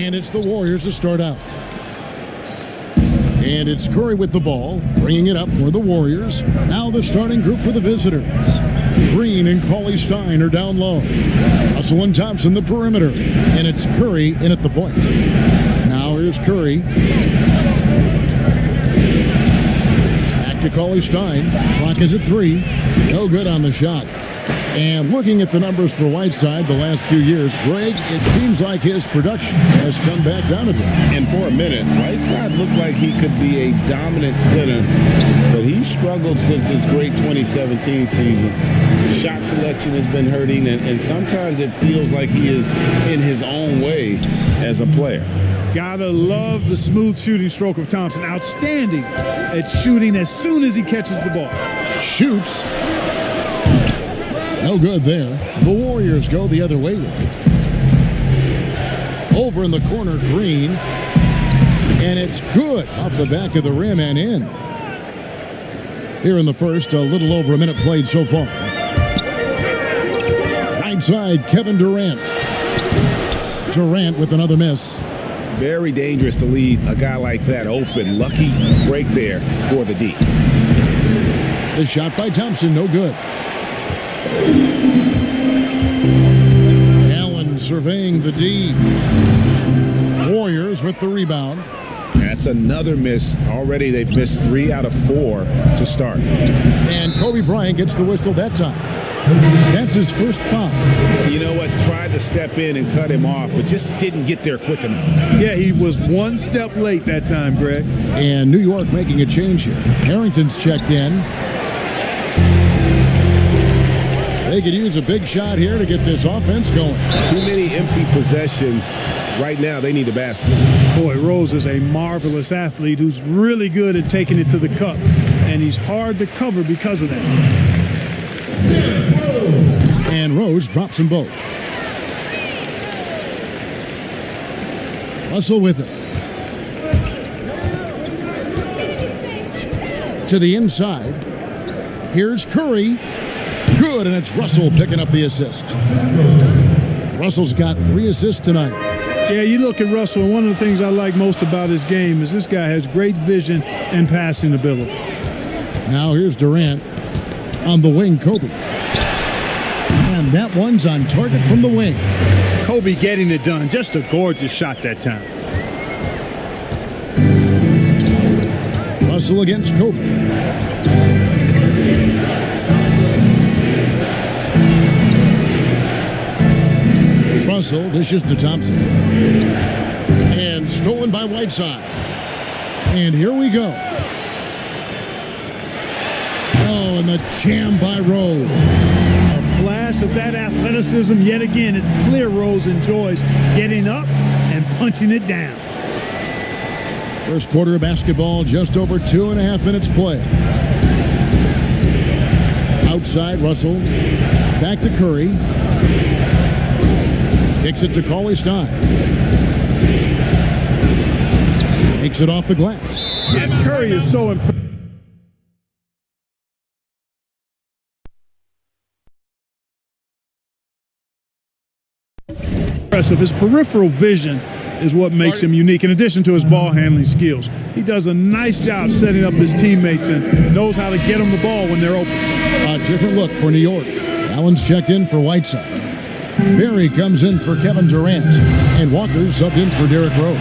And it's the Warriors to start out. And it's Curry with the ball, bringing it up for the Warriors. Now the starting group for the visitors. Green and Cauley-Stein are down low. Russell and Thompson the perimeter. And it's Curry in at the point. Now here's Curry. Back to Cauley-Stein. Clock is at 3. No good on the shot. And looking at the numbers for Whiteside the last few years, Greg, it seems like his production has come back down a bit. And for a minute, Whiteside looked like he could be a dominant center, but he struggled since his great 2017 season. Shot selection has been hurting, and sometimes it feels like he is in his own way as a player. Gotta love the smooth shooting stroke of Thompson. Outstanding at shooting as soon as he catches the ball. Shoots. No good there. The Warriors go the other way with it. Over in the corner, Green. And it's good off the back of the rim and in. Here in the first, a little over a minute played so far. Right side, Kevin Durant. Durant with another miss. Very dangerous to leave a guy like that open. Lucky break there for the D. The shot by Thompson, no good. Allen surveying the D. Warriors with the rebound. That's another miss. Already they've missed 3 out of 4 to start. And Kobe Bryant gets the whistle that time. That's his first foul. You know what? Tried to step in and cut him off, but just didn't get there quick enough. Yeah, he was one step late that time, Greg. And New York making a change here. Harrington's checked in. They could use a big shot here to get this offense going. Too many empty possessions. Right now, they need a basket. Boy, Rose is a marvelous athlete who's really good at taking it to the cup, and he's hard to cover because of that. And Rose drops them both. Russell with it. To the inside. Here's Curry. Good, and it's Russell picking up the assist. Russell's got 3 assists tonight. Yeah, you look at Russell, and one of the things I like most about his game is this guy has great vision and passing ability. Now here's Durant. On the wing, Kobe. And that one's on target from the wing. Kobe getting it done. Just a gorgeous shot that time. Russell against Kobe. Russell dishes to Thompson. And stolen by Whiteside. And here we go. Oh, and the jam by Rose. A flash of that athleticism yet again. It's clear Rose enjoys getting up and punching it down. First quarter of basketball, just over 2.5 minutes play. Outside, Russell. Back to Curry. Kicks it to Cauley-Stein. Takes it off the glass. And Curry is so impressive. His peripheral vision is what makes him unique, in addition to his ball handling skills. He does a nice job setting up his teammates and knows how to get them the ball when they're open. A different look for New York. Allen's checked in for Whiteside. Berry comes in for Kevin Durant. And Walker subbed in for Derrick Rose.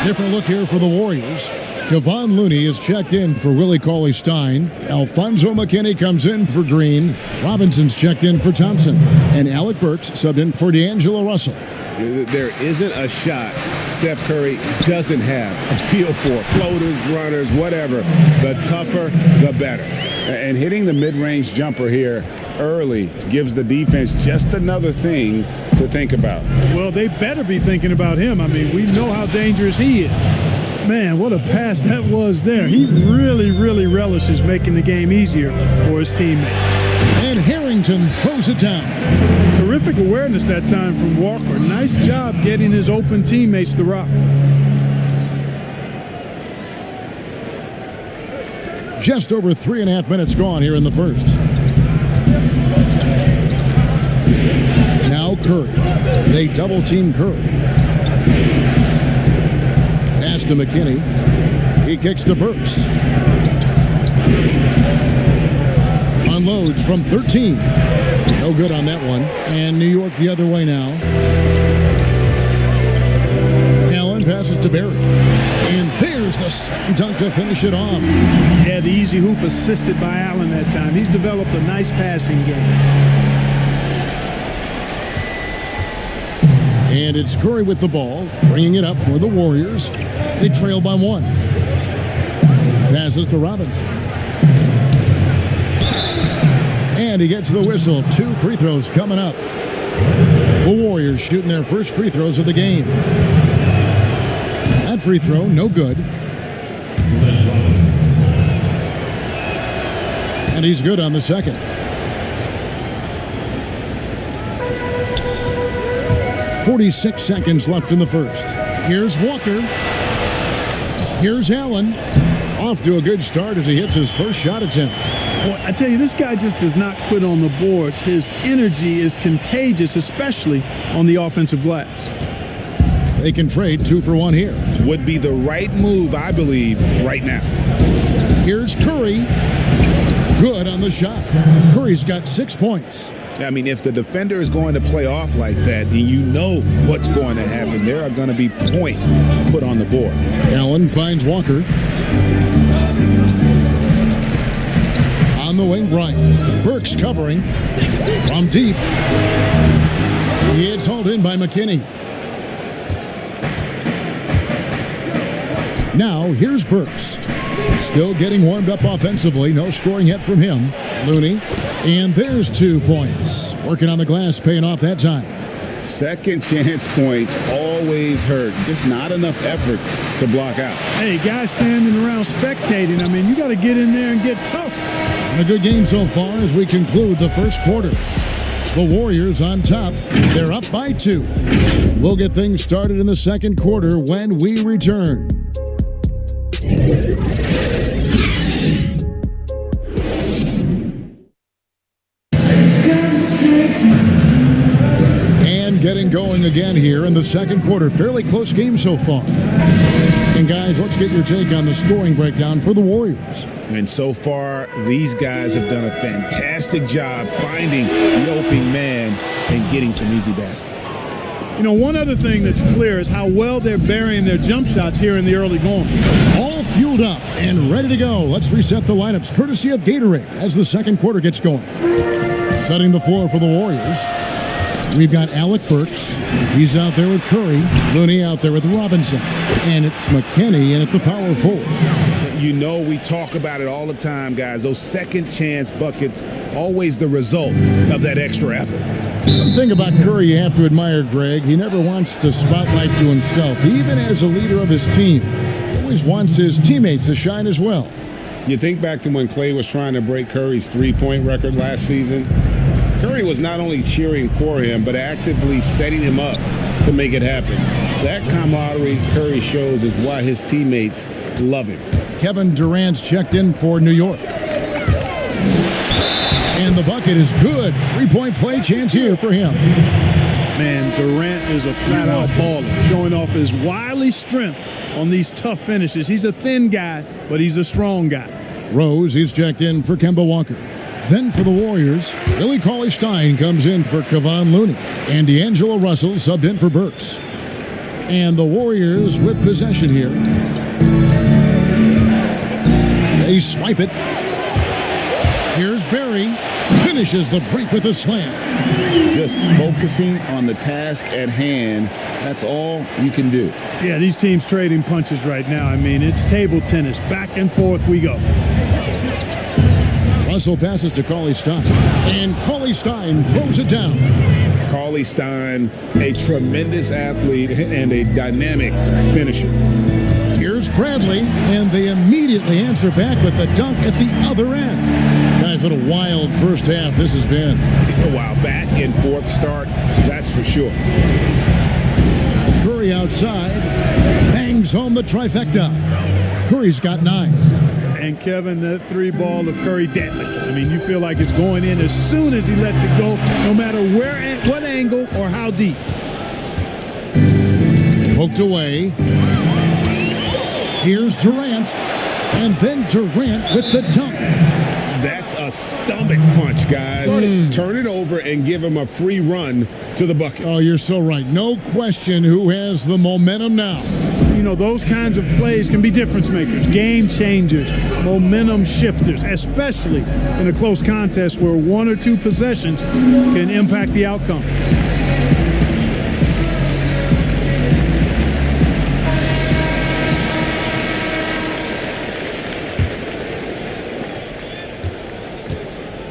Different look here for the Warriors. Kevon Looney is checked in for Willie Cauley-Stein. Alfonso McKinney comes in for Green. Robinson's checked in for Thompson. And Alec Burks subbed in for D'Angelo Russell. There isn't a shot Steph Curry doesn't have a feel for. Floaters, runners, whatever. The tougher, the better. And hitting the mid-range jumper here early gives the defense just another thing to think about. Well, they better be thinking about him. I mean, we know how dangerous he is. Man, what a pass that was there. He really, really relishes making the game easier for his teammates. And Harrington throws it down. Terrific awareness that time from Walker. Nice job getting his open teammates the rock. Just over 3.5 minutes gone here in the first. Now Curry. They double team Curry. to McKinney. He kicks to Burks. Unloads from 13. No good on that one. And New York the other way now. Allen passes to Barry. And there's the slam dunk to finish it off. Yeah, the easy hoop assisted by Allen that time. He's developed a nice passing game. And it's Curry with the ball, bringing it up for the Warriors. They trail by 1. Passes to Robinson. And he gets the whistle. 2 free throws coming up. The Warriors shooting their first free throws of the game. That free throw, no good. And he's good on the second. .46 seconds left in the first. Here's Walker. Here's Allen. Off to a good start as he hits his first shot attempt. Boy, I tell you, this guy just does not quit on the boards. His energy is contagious, especially on the offensive glass. They can trade 2 for 1 here. Would be the right move, I believe, right now. Here's Curry. Good on the shot. Curry's got 6 points. I mean, if the defender is going to play off like that, then you know what's going to happen. There are going to be points put on the board. Allen finds Walker. On the wing, Bryant. Burks covering. From deep. It's hauled in by McKinney. Now, here's Burks. Still getting warmed up offensively. No scoring yet from him. Looney. And there's 2 points. Working on the glass, paying off that time. Second chance points always hurt. Just not enough effort to block out. Hey, guys standing around spectating, I mean, you got to get in there and get tough. And a good game so far as we conclude the first quarter. The Warriors on top. They're up by 2. We'll get things started in the second quarter when we return. And getting going again here in the second quarter. Fairly close game so far. And guys, let's get your take on the scoring breakdown for the Warriors. And so far, these guys have done a fantastic job finding the open man and getting some easy baskets. You know, one other thing that's clear is how well they're burying their jump shots here in the early going. All fueled up and ready to go. Let's reset the lineups courtesy of Gatorade as the second quarter gets going. Setting the floor for the Warriors. We've got Alec Burks. He's out there with Curry. Looney out there with Robinson. And it's McKinney in at the power forward. You know, we talk about it all the time, guys. Those second chance buckets, always the result of that extra effort. The thing about Curry you have to admire, Greg, he never wants the spotlight to himself. Even as a leader of his team, he always wants his teammates to shine as well. You think back to when Clay was trying to break Curry's three-point record last season. Curry was not only cheering for him, but actively setting him up to make it happen. That camaraderie Curry shows is why his teammates love him. Kevin Durant's checked in for New York. And the bucket is good. Three-point play chance here for him. Man, Durant is a flat-out baller, showing off his wily strength on these tough finishes. He's a thin guy, but he's a strong guy. Rose is checked in for Kemba Walker. Then for the Warriors, Billy Cauley-Stein comes in for Kevon Looney. And D'Angelo Russell subbed in for Burks. And the Warriors with possession here. They swipe it. Here's Barry. Finishes the break with a slam. Just focusing on the task at hand. That's all you can do. Yeah, these teams trading punches right now. I mean, it's table tennis. Back and forth we go. Russell passes to Cauley-Stein. And Cauley-Stein throws it down. Cauley-Stein, a tremendous athlete and a dynamic finisher. Here's Bradley, and they immediately answer back with the dunk at the other end. Guys, what a wild first half this has been. Wow, back and forth start, that's for sure. Curry outside, bangs home the trifecta. Curry's got 9. And Kevin, that three ball of Curry, deadly. I mean, you feel like it's going in as soon as he lets it go, no matter where, what angle, or how deep. Poked away. Here's Durant, and then Durant with the dunk. That's a stomach punch, guys. Turn it over and give him a free run to the bucket. Oh, you're so right. No question who has the momentum now. You know, those kinds of plays can be difference makers, game changers, momentum shifters, especially in a close contest where one or two possessions can impact the outcome.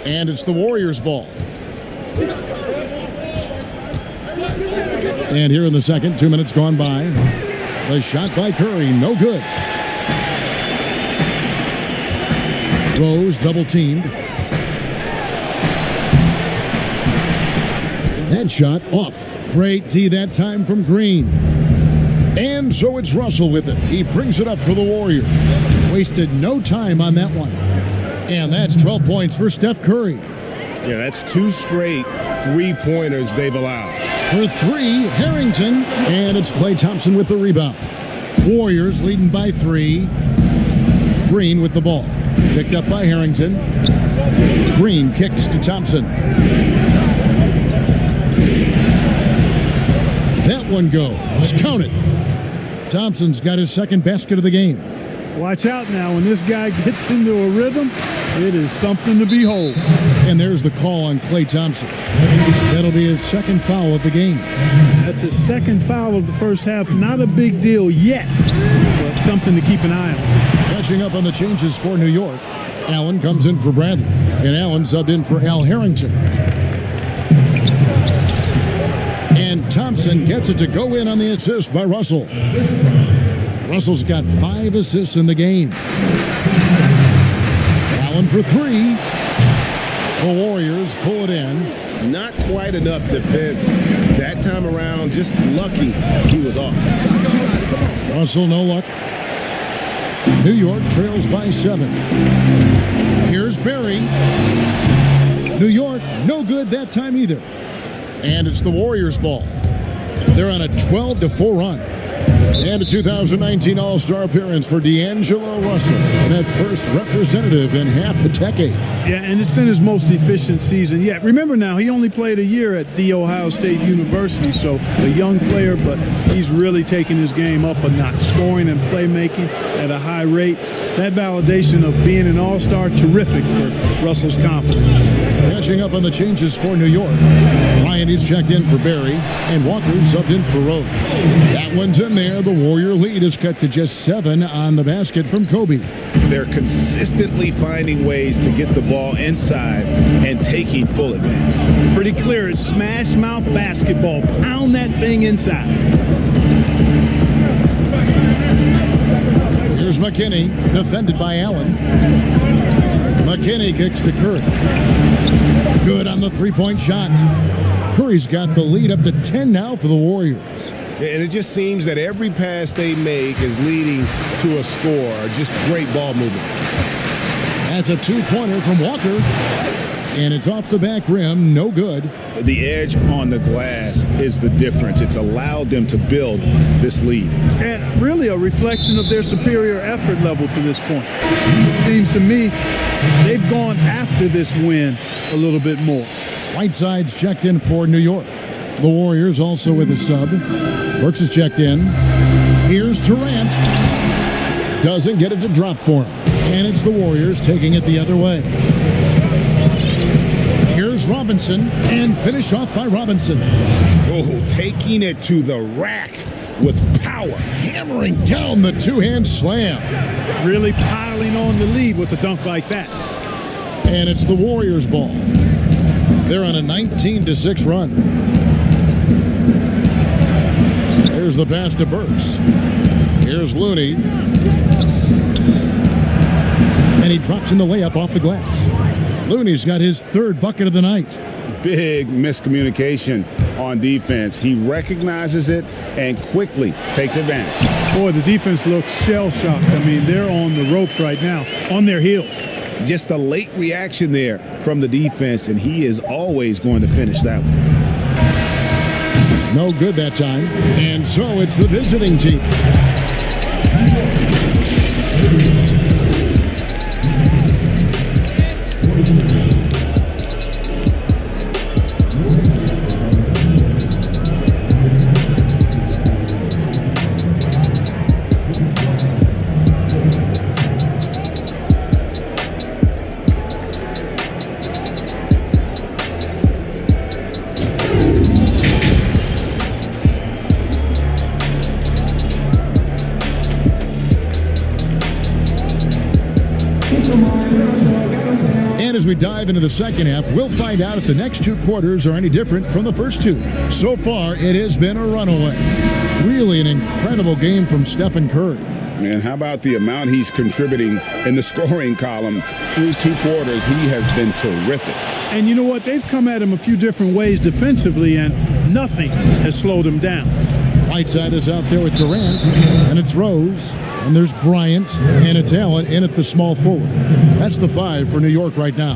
And it's the Warriors' ball. And here in the second, 2 minutes gone by. The shot by Curry, no good. Rose double teamed. That shot off. Great D that time from Green. And so it's Russell with it. He brings it up for the Warriors. Wasted no time on that one. And that's 12 points for Steph Curry. Yeah, that's 2 straight three-pointers they've allowed. For 3, Harrington. And it's Klay Thompson with the rebound. Warriors leading by 3. Green with the ball. Picked up by Harrington. Green kicks to Thompson. That one goes. Count it. Thompson's got his second basket of the game. Watch out now. When this guy gets into a rhythm, it is something to behold. And there's the call on Klay Thompson. That'll be his second foul of the game. That's his second foul of the first half. Not a big deal yet, but something to keep an eye on. Catching up on the changes for New York. Allen comes in for Bradley. And Allen subbed in for Al Harrington. And Thompson gets it to go in on the assist by Russell. Russell's got 5 assists in the game. Allen for 3. The Warriors pull it in. Not quite enough defense that time around. Just lucky he was off. Russell, no luck. New York trails by 7. Here's Barry. New York, no good that time either. And it's the Warriors' ball. They're on a 12-4 run. And a 2019 All-Star appearance for D'Angelo Russell. And that's first representative in half a decade. Yeah, and it's been his most efficient season yet. Remember now, he only played a year at The Ohio State University, so a young player, but he's really taken his game up a notch, scoring and playmaking at a high rate. That validation of being an All-Star, terrific for Russell's confidence. Catching up on the changes for New York. Ryan is checked in for Barry, and Walker subbed in for Rose. That one's in there. The Warrior lead is cut to just 7 on the basket from Kobe. They're consistently finding ways to get the ball inside and taking full advantage. Pretty clear. It's smash mouth basketball. Pound that thing inside. Here's McKinney, defended by Allen. McKinney kicks to Curry. Good on the three-point shot. Curry's got the lead up to 10 now for the Warriors. And it just seems that every pass they make is leading to a score. Just great ball movement. That's a 2-pointer from Walker. And it's off the back rim, no good. The edge on the glass is the difference. It's allowed them to build this lead. And really a reflection of their superior effort level to this point. It seems to me they've gone after this win a little bit more. Whiteside's checked in for New York. The Warriors also with a sub. Burks is checked in. Here's Durant. Doesn't get it to drop for him. And it's the Warriors taking it the other way. Here's Robinson, and finished off by Robinson. Oh, taking it to the rack with power. Hammering down the two-hand slam. Really piling on the lead with a dunk like that. And it's the Warriors' ball. They're on a 19-6 run. There's the pass to Burks. Here's Looney. And he drops in the layup off the glass. Looney's got his third bucket of the night. Big miscommunication on defense. He recognizes it and quickly takes advantage. Boy, the defense looks shell-shocked. I mean, they're on the ropes right now, on their heels. Just a late reaction there from the defense, and he is always going to finish that one. No good that time. And so it's the visiting team. And as we dive into the second half, we'll find out if the next two quarters are any different from the first two. So far, it has been a runaway. Really an incredible game from Stephen Curry. And how about the amount he's contributing in the scoring column through two quarters? He has been terrific. And you know what? They've come at him a few different ways defensively, and nothing has slowed him down. Whiteside is out there with Durant, and it's Rose, and there's Bryant, and it's Allen in at the small forward. That's the 5 for New York right now.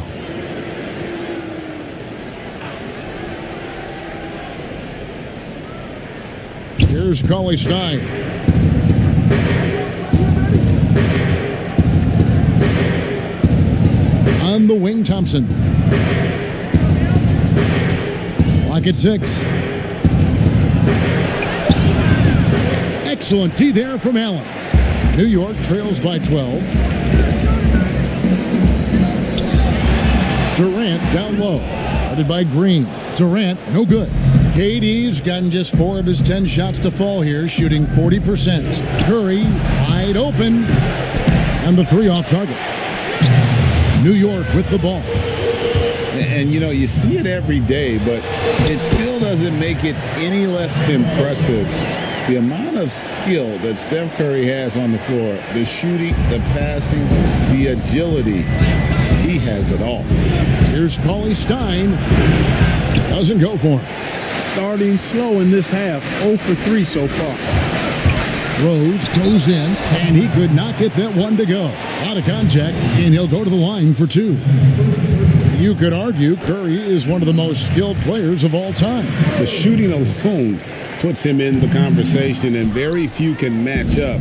Here's Cauley Stein. On the wing, Thompson. Lock at 6. Excellent D there from Allen. New York trails by 12. Durant down low. Guarded by Green. Durant, no good. KD's gotten just 4 of his 10 shots to fall here, shooting 40%. Curry wide open. And the 3 off target. New York with the ball. And, you know, you see it every day, but it still doesn't make it any less impressive. The amount of skill that Steph Curry has on the floor, the shooting, the passing, the agility, he has it all. Here's Cauley Stein. Doesn't go for him. Starting slow in this half, 0 for 3 so far. Rose goes in, and he could not get that one to go. Out of contact, and he'll go to the line for 2. You could argue Curry is one of the most skilled players of all time. The shooting alone puts him in the conversation, and very few can match up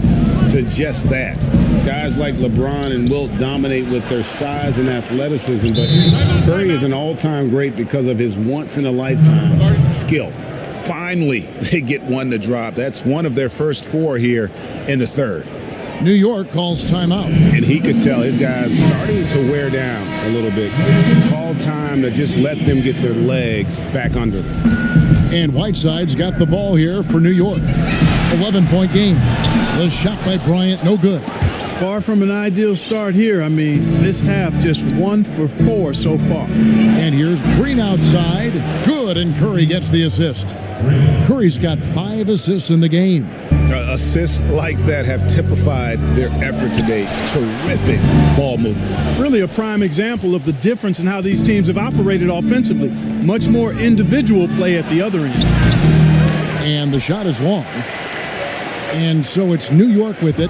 to just that. Guys like LeBron and Wilt dominate with their size and athleticism, but Curry is an all-time great because of his once-in-a-lifetime skill. Finally, they get one to drop. That's one of their first 4 here in the third. New York calls timeout. And he could tell his guys starting to wear down a little bit. Call time to just let them get their legs back under them. And Whiteside's got the ball here for New York. 11-point game. The shot by Bryant, no good. Far from an ideal start here. I mean, this half just 1 for 4 so far. And here's Green outside. Good, and Curry gets the assist. Curry's got 5 assists in the game. Assists like that have typified their effort today. Terrific ball movement. Really a prime example of the difference in how these teams have operated offensively. Much more individual play at the other end. And the shot is long. And so it's New York with it.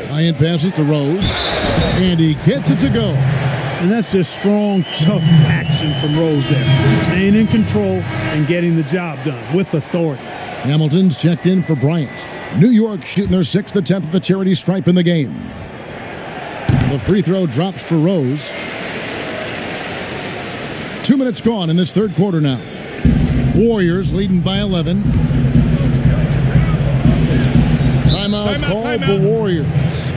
Bryant passes to Rose. And he gets it to go. And that's just strong, tough action from Rose there. Staying in control and getting the job done with authority. Hamilton's checked in for Bryant. New York shooting their 6th attempt at the charity stripe in the game. The free throw drops for Rose. 2 minutes gone in this third quarter now. Warriors leading by 11. Timeout called the Warriors.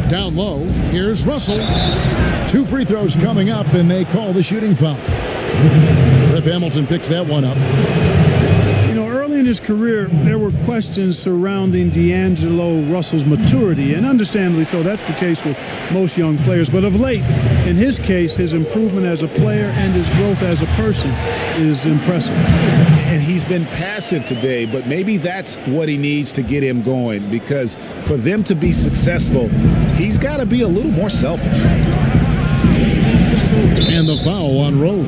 Down low, here's Russell. 2 free throws coming up, and they call the shooting foul. Cliff Hamilton picks that one up. You know, early in his career, there were questions surrounding D'Angelo Russell's maturity, and understandably so. That's the case with most young players. But of late, in his case, his improvement as a player and his growth as a person is impressive. And he's been passive today, but maybe that's what he needs to get him going, because for them to be successful, he's got to be a little more selfish. And the foul on Rose.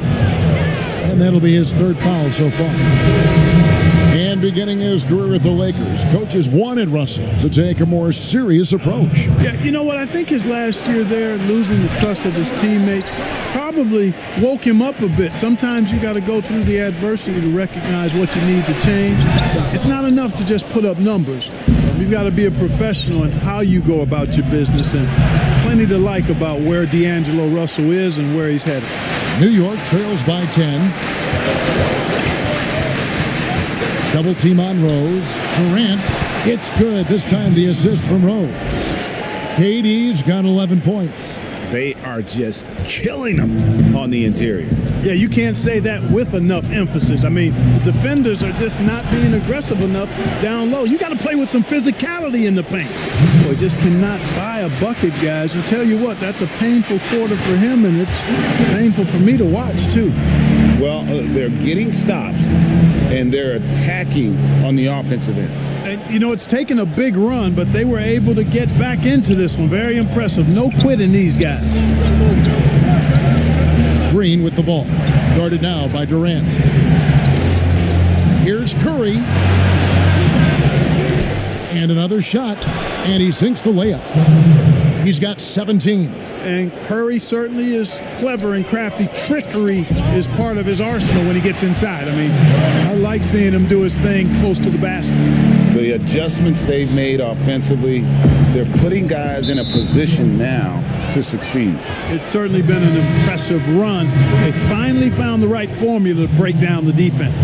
and that'll be his third foul so far. And beginning his career with the Lakers, coaches wanted Russell to take a more serious approach. Yeah, you know what? I think his last year there, losing the trust of his teammates, probably woke him up a bit. Sometimes you got to go through the adversity to recognize what you need to change. It's not enough to just put up numbers. You've got to be a professional in how you go about your business, and plenty to like about where D'Angelo Russell is and where he's headed. New York trails by 10. Double team on Rose. Durant, it's good. This time the assist from Rose. KD's got 11 points. They are just killing them on the interior. Yeah, you can't say that with enough emphasis. I mean, the defenders are just not being aggressive enough down low. You got to play with some physicality in the paint. Boy, just cannot buy a bucket, guys. I tell you what, that's a painful quarter for him, and it's painful for me to watch, too. Well, they're getting stops, and they're attacking on the offensive end. And, you know, it's taken a big run, but they were able to get back into this one. Very impressive. No quitting these guys. Green with the ball. Guarded now by Durant. Here's Curry. And another shot. And he sinks the layup. He's got 17. And Curry certainly is clever and crafty. Trickery is part of his arsenal when he gets inside. I mean, I like seeing him do his thing close to the basket. The adjustments they've made offensively, they're putting guys in a position now to succeed. It's certainly been an impressive run. They finally found the right formula to break down the defense.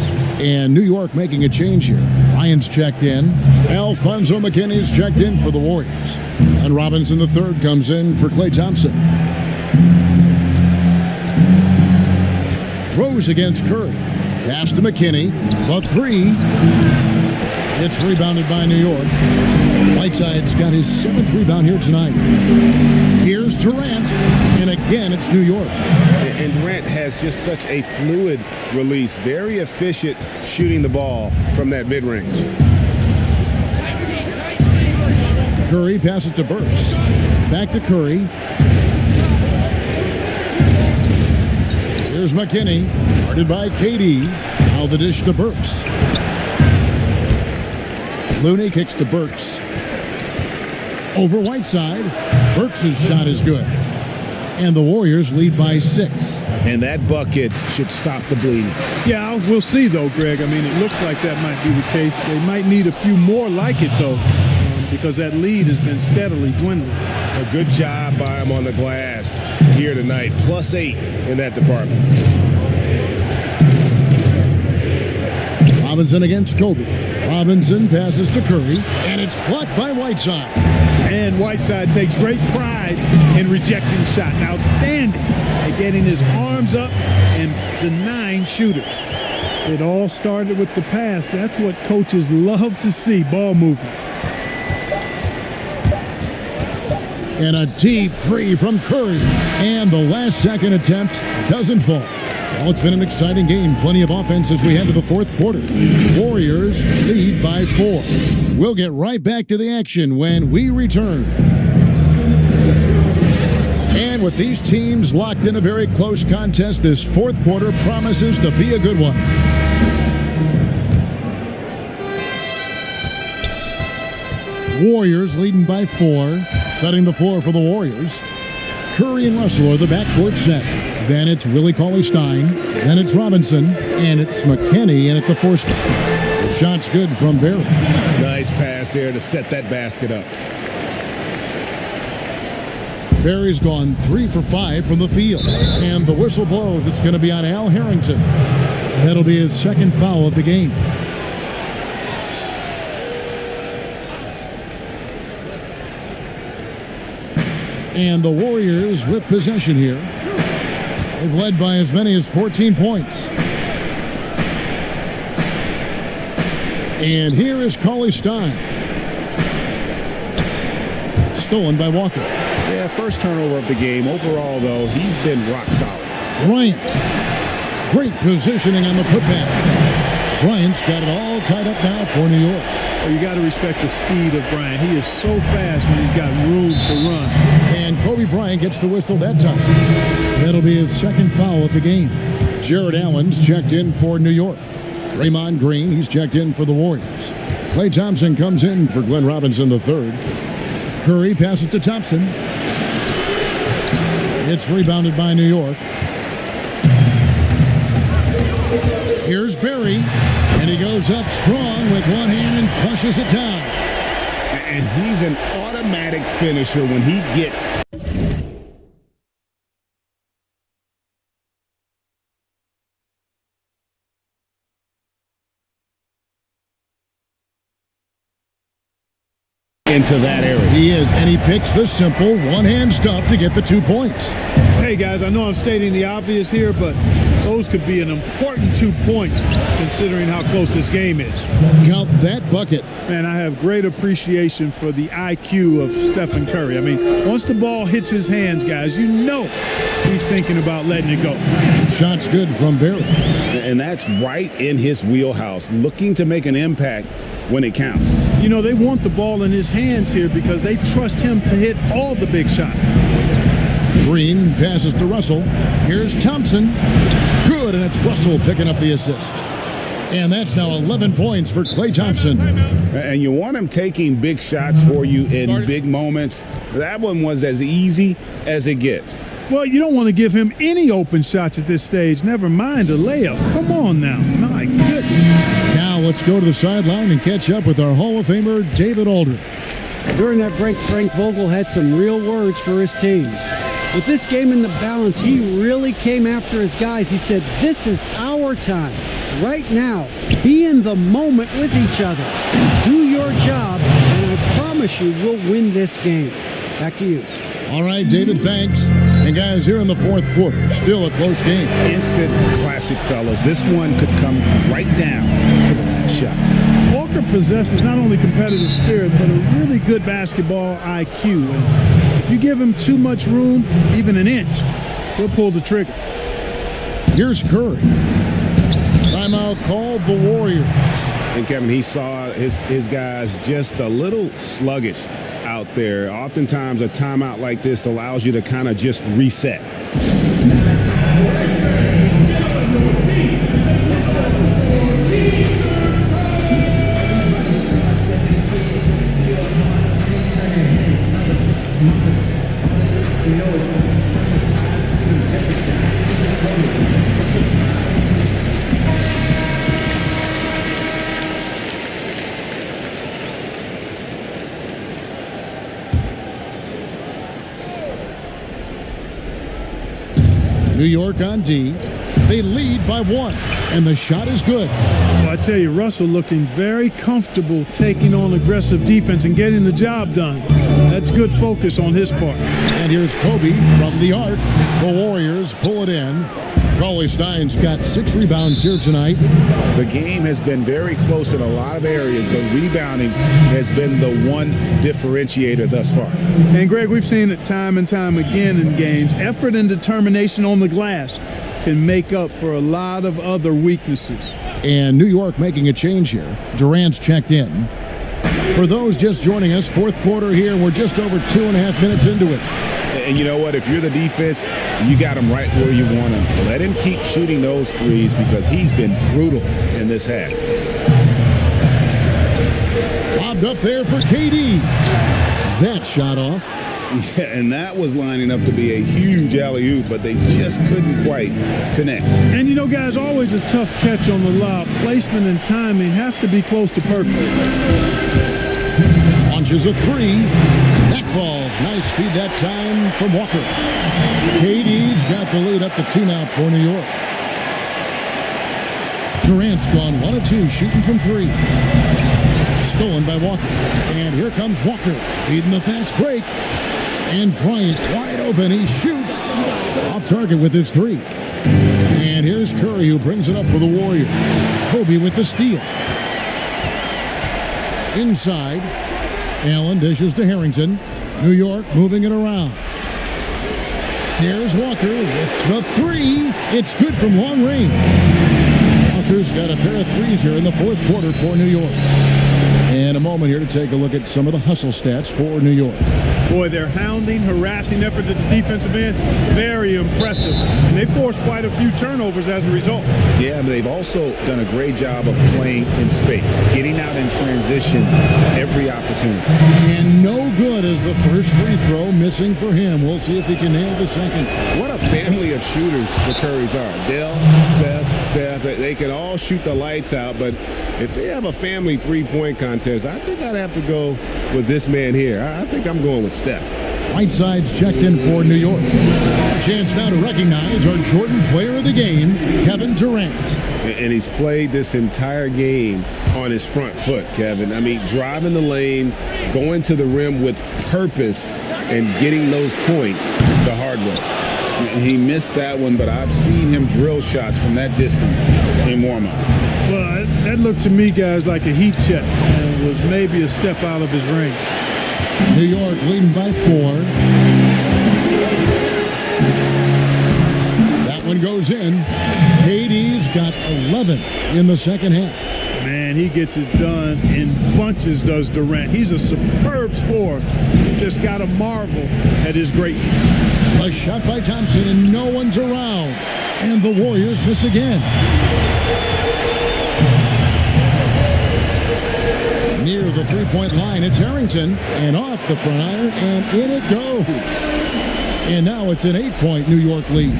And New York making a change here. Ryan's checked in. Alfonso McKinney's checked in for the Warriors. And Robinson III comes in for Klay Thompson. Rose against Curry. Pass to McKinney. The three. It's rebounded by New York. Whiteside's got his 7th rebound here tonight. Here's Durant. And again, it's New York. And Durant has just such a fluid release. Very efficient shooting the ball from that mid-range. Curry passes to Burks. Back to Curry. Here's McKinney. Guarded by KD. Now the dish to Burks. Looney kicks to Burks. Over Whiteside. Burks' shot is good. And the Warriors lead by 6. And that bucket should stop the bleeding. Yeah, we'll see, though, Greg. I mean, it looks like that might be the case. They might need a few more like it, though, because that lead has been steadily dwindling. A good job by him on the glass here tonight. +8 in that department. Robinson against Kobe. Robinson passes to Curry, and it's blocked by Whiteside. And Whiteside takes great pride in rejecting shots. Outstanding at getting his arms up and denying shooters. It all started with the pass. That's what coaches love to see, ball movement. And a deep three from Curry. And the last second attempt doesn't fall. Well, it's been an exciting game. Plenty of offense as we head to the 4th quarter. Warriors lead by 4. We'll get right back to the action when we return. And with these teams locked in a very close contest, this 4th quarter promises to be a good one. Warriors leading by 4. Setting the floor for the Warriors. Curry and Russell are the backcourt set. Then it's Willie Cauley-Stein. Then it's Robinson. And it's McKinney in at the 4 spot. The shot's good from Barry. Nice pass there to set that basket up. Barry's gone 3 for 5 from the field. And the whistle blows. It's going to be on Al Harrington. That'll be his 2nd foul of the game. And the Warriors with possession here. They've led by as many as 14 points. And here is Cauley-Stein. Stolen by Walker. Yeah, first turnover of the game. Overall, though, he's been rock solid. Bryant. Great positioning on the putback. Bryant's got it all tied up now for New York. Well, you got to respect the speed of Bryant. He is so fast when he's got room to run. And Kobe Bryant gets the whistle that time. That'll be his 2nd foul of the game. Jared Allen's checked in for New York. Draymond Green, he's checked in for the Warriors. Klay Thompson comes in for Glenn Robinson III. Curry passes to Thompson. It's rebounded by New York. Here's Barry, and he goes up strong with one hand and flushes it down. And he's an automatic finisher when he gets into that area. He is, and he picks the simple one-hand stuff to get the 2 points. Hey, guys, I know I'm stating the obvious here, but those could be an important 2 points considering how close this game is. Count that bucket. Man, I have great appreciation for the IQ of Stephen Curry. I mean, once the ball hits his hands, guys, you know he's thinking about letting it go. Shot's good from Barry. And that's right in his wheelhouse, looking to make an impact when it counts. You know, they want the ball in his hands here because they trust him to hit all the big shots. Green passes to Russell. Here's Thompson. Good, and it's Russell picking up the assist. And that's now 11 points for Klay Thompson. And you want him taking big shots for you in big moments. That one was as easy as it gets. Well, you don't want to give him any open shots at this stage, never mind a layup. Come on now. My goodness. Now let's go to the sideline and catch up with our Hall of Famer, David Aldridge. During that break, Frank Vogel had some real words for his team. With this game in the balance, he really came after his guys. He said, this is our time. Right now, be in the moment with each other. Do your job, and I promise you we'll win this game. Back to you. All right, David, thanks. And guys, here in the fourth quarter, still a close game. Instant classic, fellas. This one could come right down to the last shot. Walker possesses not only competitive spirit, but a really good basketball IQ. And if you give him too much room, even an inch, he'll pull the trigger. Here's Curry. Timeout called the Warriors. And Kevin, he saw his guys just a little sluggish out there. Oftentimes a timeout like this allows you to kind of just reset. New York on D. They lead by 1, and the shot is good. Well, I tell you, Russell looking very comfortable taking on aggressive defense and getting the job done. That's good focus on his part. And here's Kobe from the arc. The Warriors pull it in. Cauley Stein's got 6 rebounds here tonight. The game has been very close in a lot of areas, but rebounding has been the one differentiator thus far. And Greg, we've seen it time and time again in games. Effort and determination on the glass can make up for a lot of other weaknesses. And New York making a change here. Durant's checked in. For those just joining us, fourth quarter here. We're just over 2.5 minutes into it. And you know what? If you're the defense, you got him right where you want him. Let him keep shooting those threes because he's been brutal in this half. Lobbed up there for KD. That shot off. Yeah, and that was lining up to be a huge alley-oop, but they just couldn't quite connect. And you know, guys, always a tough catch on the lob. Placement and timing have to be close to perfect. Launches a 3. That falls. Nice feed that time from Walker. KD's got the lead up to 2 now for New York. Durant's gone 1 of 2, shooting from 3. Stolen by Walker. And here comes Walker, leading the fast break. And Bryant wide open. He shoots off target with his 3. And here's Curry, who brings it up for the Warriors. Kobe with the steal. Inside. Allen dishes to Harrington. New York moving it around. Here's Walker with the 3. It's good from long range. Walker's got a pair of 3s here in the fourth quarter for New York. And a moment. moment here to take a look at some of the hustle stats for New York. Boy, their hounding, harassing effort at the defensive end, very impressive. And they forced quite a few turnovers as a result. Yeah, but they've also done a great job of playing in space, getting out in transition every opportunity. And no good as the first free throw missing for him. We'll see if he can nail the second. What a family of shooters the Currys are. Dell, Seth, Steph, they can all shoot the lights out, but if they have a family three-point contest, I think I'd have to go with this man here. I think I'm going with Steph. Whiteside's checked in for New York. Chance now to recognize our Jordan Player of the Game, Kevin Durant. And he's played this entire game on his front foot, Kevin. I mean, driving the lane, going to the rim with purpose, and getting those points the hard way. He missed that one, but I've seen him drill shots from that distance in warm-up. Well, that looked to me, guys, like a heat check and was maybe a step out of his range. New York leading by 4. That one goes in. KD's got 11 in the second half. Man, he gets it done in bunches, does Durant. He's a superb scorer. Just got to marvel at his greatness. A shot by Thompson, and no one's around. And the Warriors miss again. Near the three-point line, it's Harrington, and off the front iron, and in it goes. And now it's an 8-point New York lead.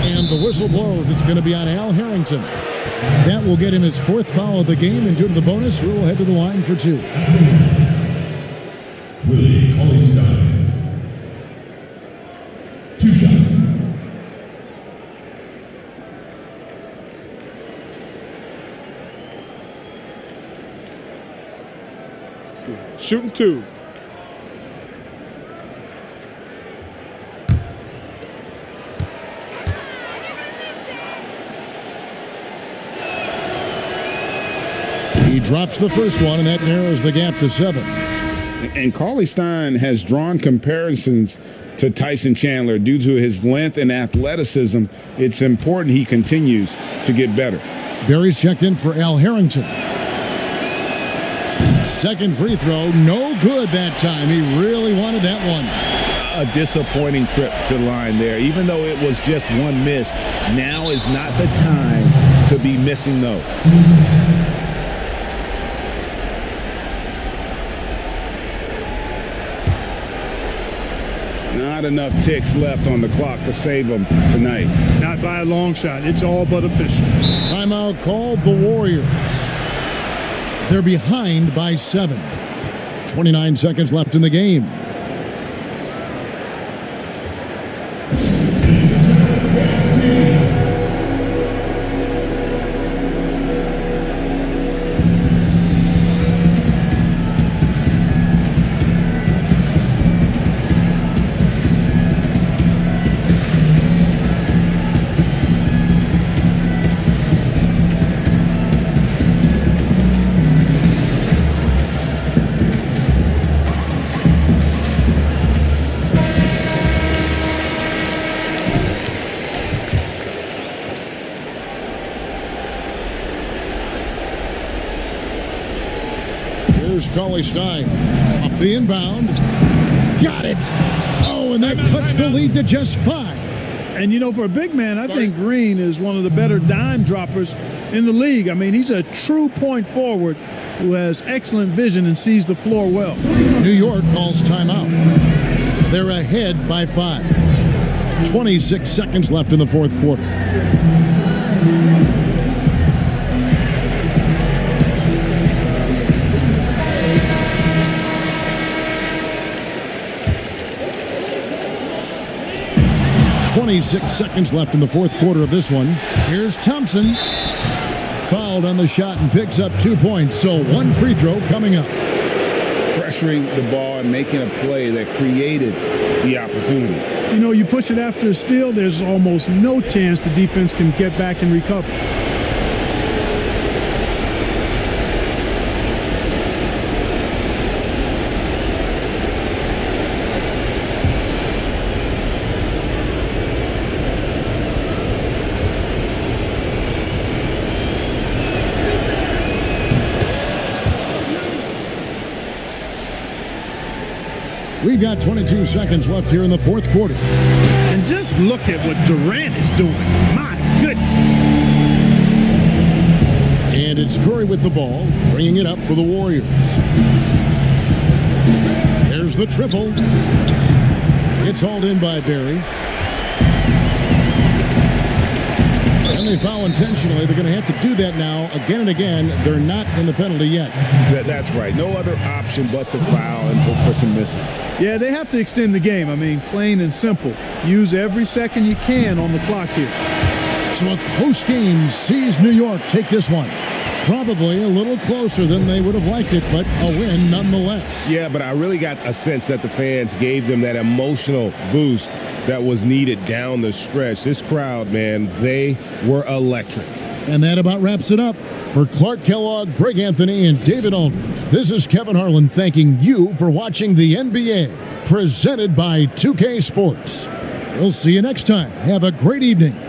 And the whistle blows. It's going to be on Al Harrington. That will get him his 4th foul of the game, and due to the bonus, we will head to the line for 2. Willie Cauley-Stein. 2 shots. Shooting 2. He drops the first one, and that narrows the gap to 7. And Cauley-Stein has drawn comparisons to Tyson Chandler due to his length and athleticism. It's important he continues to get better. Barry's checked in for Al Harrington. Second free throw, no good that time. He really wanted that one. A disappointing trip to the line there. Even though it was just one miss, now is not the time to be missing those. Not enough ticks left on the clock to save them tonight. Not by a long shot. It's all but official. Timeout called the Warriors. They're behind by 7. 29 seconds left in the game. Here's Cauley-Stein off the inbound. Got it. Oh, and that cuts the lead to just 5. And, you know, for a big man, I think Green is one of the better dime droppers in the league. I mean, he's a true point forward who has excellent vision and sees the floor well. New York calls timeout. They're ahead by 5. 26 seconds left in the 4th quarter. .26 seconds left in the 4th quarter of this one. Here's Thompson. Fouled on the shot and picks up 2 points. So 1 free throw coming up. Pressuring the ball and making a play that created the opportunity. You know, you push it after a steal, there's almost no chance the defense can get back and recover. We've got 22 seconds left here in the fourth quarter. And just look at what Durant is doing. My goodness. And it's Curry with the ball, bringing it up for the Warriors. There's the triple. It's hauled in by Barry. And they foul intentionally. They're going to have to do that now again and again. They're not in the penalty yet. That's right. No other option but to foul and hope for some misses. Yeah, they have to extend the game. I mean, plain and simple. Use every second you can on the clock here. So a close game sees New York take this one. Probably a little closer than they would have liked it, but a win nonetheless. Yeah, but I really got a sense that the fans gave them that emotional boost that was needed down the stretch. This crowd, man, they were electric. And that about wraps it up. For Clark Kellogg, Greg Anthony, and David Aldridge, this is Kevin Harlan thanking you for watching the NBA, presented by 2K Sports. We'll see you next time. Have a great evening.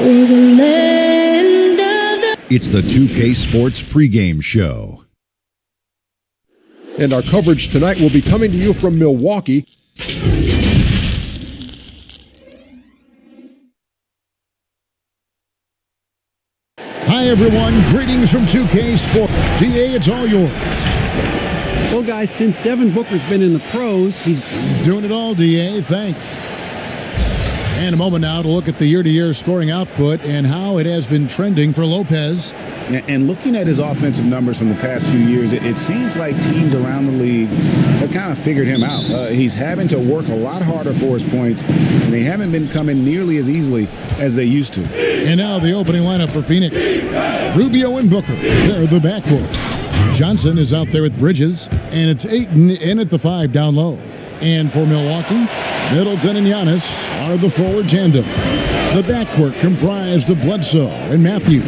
the land of the... It's the 2K Sports pregame show. And our coverage tonight will be coming to you from Milwaukee. Hi, everyone. Greetings from 2K Sports. DA, it's all yours. Well, guys, since Devin Booker's been in the pros, he's Doing it all, DA. Thanks. And a moment now to look at the year-to-year scoring output and how it has been trending for Lopez. And looking at his offensive numbers from the past few years, it seems like teams around the league have kind of figured him out. He's having to work a lot harder for his points, and they haven't been coming nearly as easily as they used to. And now the opening lineup for Phoenix. Rubio and Booker. They're the backcourt. Johnson is out there with Bridges, and it's Ayton in at the 5 down low. And for Milwaukee, Middleton and Giannis are the forward tandem. The backcourt comprised of Bledsoe and Matthews.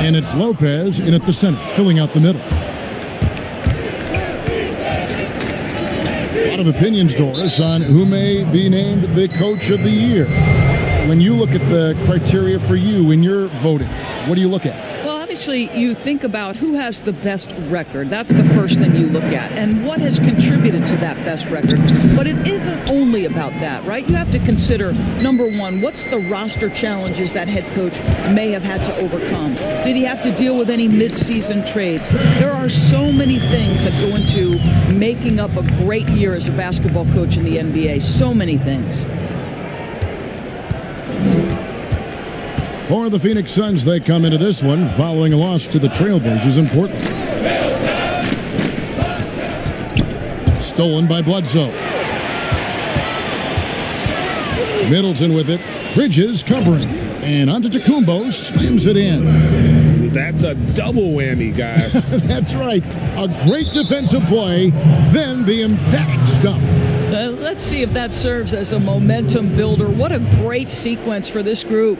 And it's Lopez in at the center, filling out the middle. A lot of opinions, Doris, on who may be named the coach of the year. When you look at the criteria for you in your voting, what do you look at? Obviously, you think about who has the best record. That's the first thing you look at. And what has contributed to that best record. But it isn't only about that, right? You have to consider, number one, what's the roster challenges that head coach may have had to overcome? Did he have to deal with any mid-season trades? There are so many things that go into making up a great year as a basketball coach in the NBA. So many things. For the Phoenix Suns, they come into this one following a loss to the Trailblazers in Portland. Stolen by Bledsoe. Middleton with it. Bridges covering. And Antetokounmpo slams it in. That's a double whammy, guys. That's right. A great defensive play, then the emphatic stuff. Let's see if that serves as a momentum builder. What a great sequence for this group.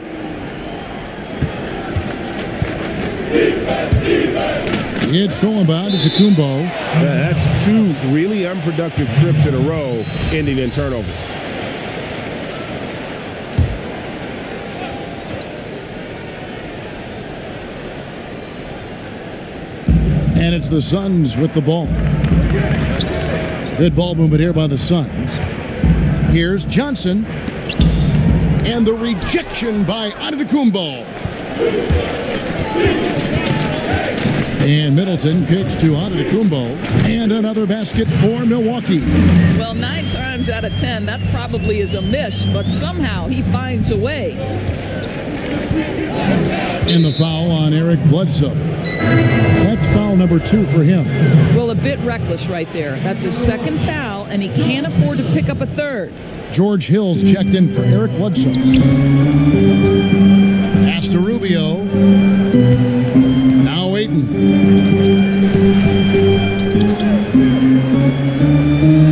It's stolen by Antetokounmpo. That's 2 really unproductive trips in a row, ending in turnover. And it's the Suns with the ball. Good ball movement here by the Suns. Here's Johnson. And the rejection by Antetokounmpo. And Middleton kicks to Antetokounmpo. And another basket for Milwaukee. Well, 9 times out of 10, that probably is a miss, but somehow he finds a way. And the foul on Eric Bledsoe. That's foul number 2 for him. Well, a bit reckless right there. That's his second foul, and he can't afford to pick up a third. George Hill's checked in for Eric Bledsoe. Pass to Rubio. Now Ayton.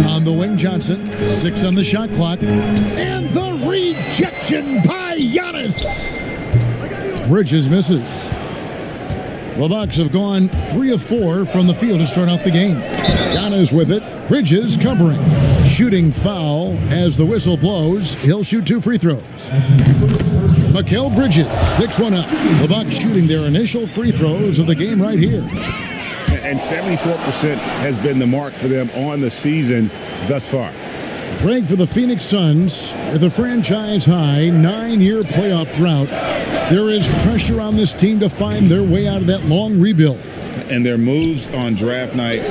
On the wing, Johnson. 6 on the shot clock. And the rejection by Giannis. Bridges misses. The Bucks have gone 3 of 4 from the field to start out the game. Giannis with it. Bridges covering. Shooting foul as the whistle blows. He'll shoot 2 free throws. Mikal Bridges picks one up. The Bucks shooting their initial free throws of the game right here. And 74% has been the mark for them on the season thus far. Greg, for the Phoenix Suns, with a franchise-high 9-year playoff drought, there is pressure on this team to find their way out of that long rebuild. And their moves on draft night,